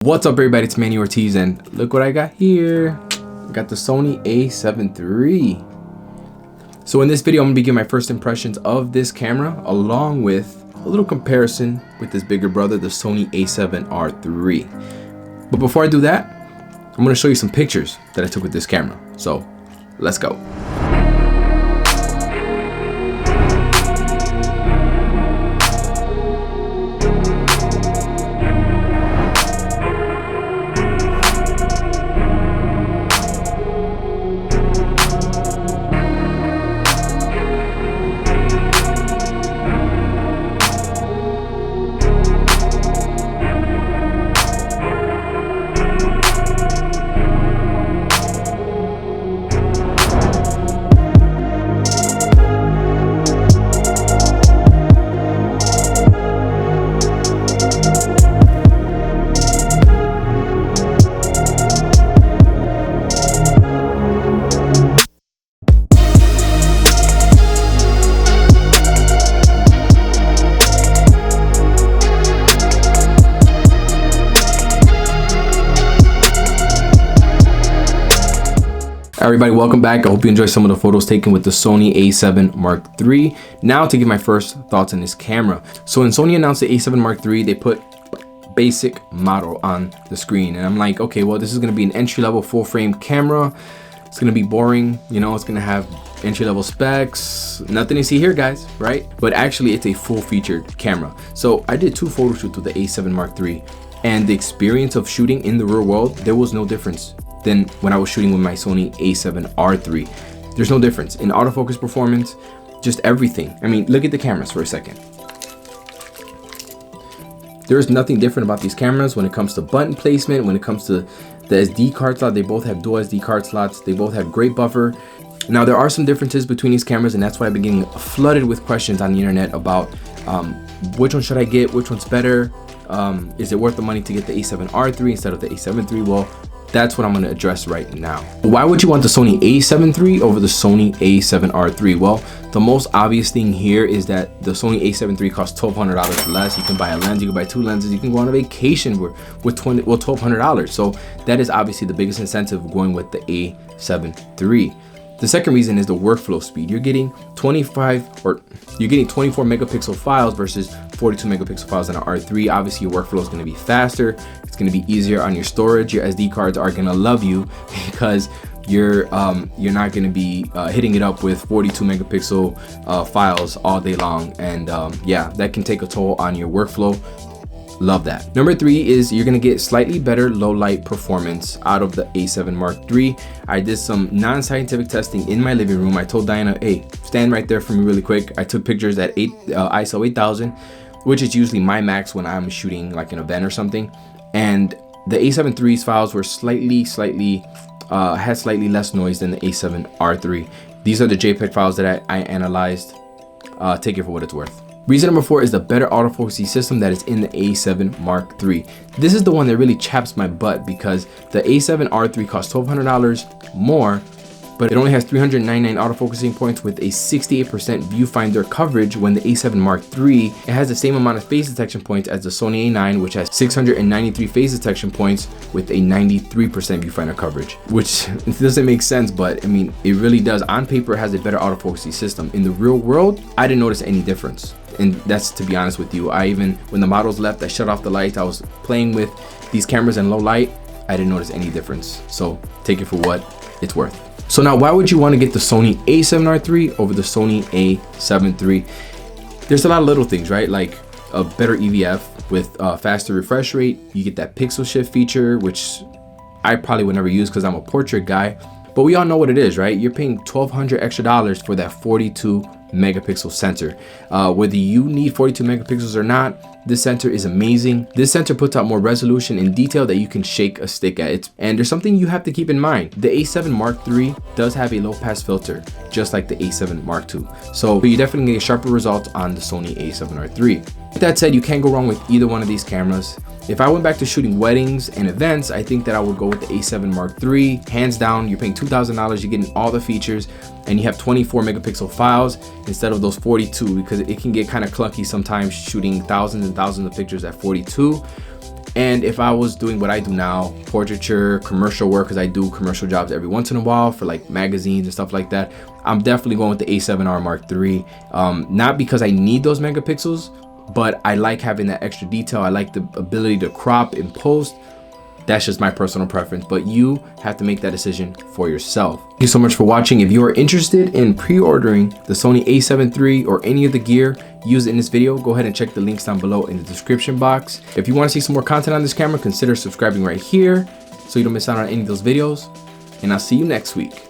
What's up everybody, it's Manny Ortiz and look what I got here. I got the Sony A7III. So in this video I'm going to be giving my first impressions of this camera along with a little comparison with this bigger brother, the Sony A7R III. But before I do that, I'm going to show you some pictures that I took with this camera. So let's go. Everybody, welcome back. I hope you enjoy some of the photos taken with the Sony A7 Mark III. Now to give my first thoughts on this camera. So when Sony announced the A7 Mark III, they put basic model on the screen. And I'm like, okay, well, this is going to be an entry-level full-frame camera. It's going to be boring. You know, it's going to have entry-level specs. Nothing to see here, guys, right? But actually, it's a full-featured camera. So I did 2 photo shoots with the A7 Mark III. And the experience of shooting in the real world, there was no difference than when I was shooting with my Sony A7R III. There's no difference in autofocus performance, just everything. I mean, look at the cameras for a second. There's nothing different about these cameras when it comes to button placement, when it comes to the SD card slot. They both have dual SD card slots. They both have great buffer. Now, there are some differences between these cameras, and that's why I've been getting flooded with questions on the internet about which one should I get, which one's better, is it worth the money to get the A7R III instead of the A7 III? Well, that's what I'm going to address right now. Why would you want the Sony A7 III over the Sony A7R III? Well, the most obvious thing here is that the Sony A7 III costs $1,200 less. You can buy a lens, you can buy 2 lenses, you can go on a vacation with $1,200. So that is obviously the biggest incentive going with the A7 III. The second reason is the workflow speed. You're getting 24 megapixel files versus 42 megapixel files on an R3. Obviously, your workflow is going to be faster. It's going to be easier on your storage. Your SD cards are going to love you because you're not going to be hitting it up with 42 megapixel files all day long. And yeah, that can take a toll on your workflow. Love that. Number 3 is you're gonna get slightly better low light performance out of the A7 Mark III. I did some non-scientific testing in my living room. I told Diana, hey, stand right there for me really quick. I took pictures at ISO 8000, which is usually my max when I'm shooting like an event or something. And the A7 III's files were had slightly less noise than the A7R III. These are the JPEG files that I analyzed. Take it for what it's worth. Reason number 4 is the better autofocusing system that is in the A7 Mark III. This is the one that really chaps my butt because the A7R III costs $1,200 more, but it only has 399 autofocusing points with a 68% viewfinder coverage, when the A7 Mark III, it has the same amount of phase detection points as the Sony A9, which has 693 phase detection points with a 93% viewfinder coverage, which doesn't make sense, but I mean, it really does. On paper, it has a better autofocusing system. In the real world, I didn't notice any difference. And that's, to be honest with you, when the models left, I shut off the lights. I was playing with these cameras in low light. I didn't notice any difference. So take it for what it's worth. So now, why would you want to get the Sony A7R III over the Sony A7 III? There's a lot of little things, right? Like a better EVF with faster refresh rate. You get that pixel shift feature, which I probably would never use because I'm a portrait guy. But we all know what it is, right? You're paying $1,200 extra for that 42 megapixel sensor. Whether you need 42 megapixels or not, this sensor is amazing. This sensor puts out more resolution and detail that you can shake a stick at. And there's something you have to keep in mind. The A7 Mark III does have a low pass filter, just like the A7 Mark II. So you definitely get sharper results on the Sony A7R III. With that said, you can't go wrong with either one of these cameras. If I went back to shooting weddings and events, I think that I would go with the A7 Mark III. Hands down, you're paying $2,000, you're getting all the features, and you have 24 megapixel files instead of those 42, because it can get kind of clunky sometimes shooting thousands and thousands of pictures at 42. And if I was doing what I do now, portraiture, commercial work, because I do commercial jobs every once in a while for like magazines and stuff like that, I'm definitely going with the A7R Mark III. Not because I need those megapixels, but I like having that extra detail. I like the ability to crop in post. That's just my personal preference, but you have to make that decision for yourself. Thank you so much for watching. If you are interested in pre-ordering the Sony A7 III or any of the gear used in this video, go ahead and check the links down below in the description box. If you want to see some more content on this camera, consider subscribing right here so you don't miss out on any of those videos. And I'll see you next week.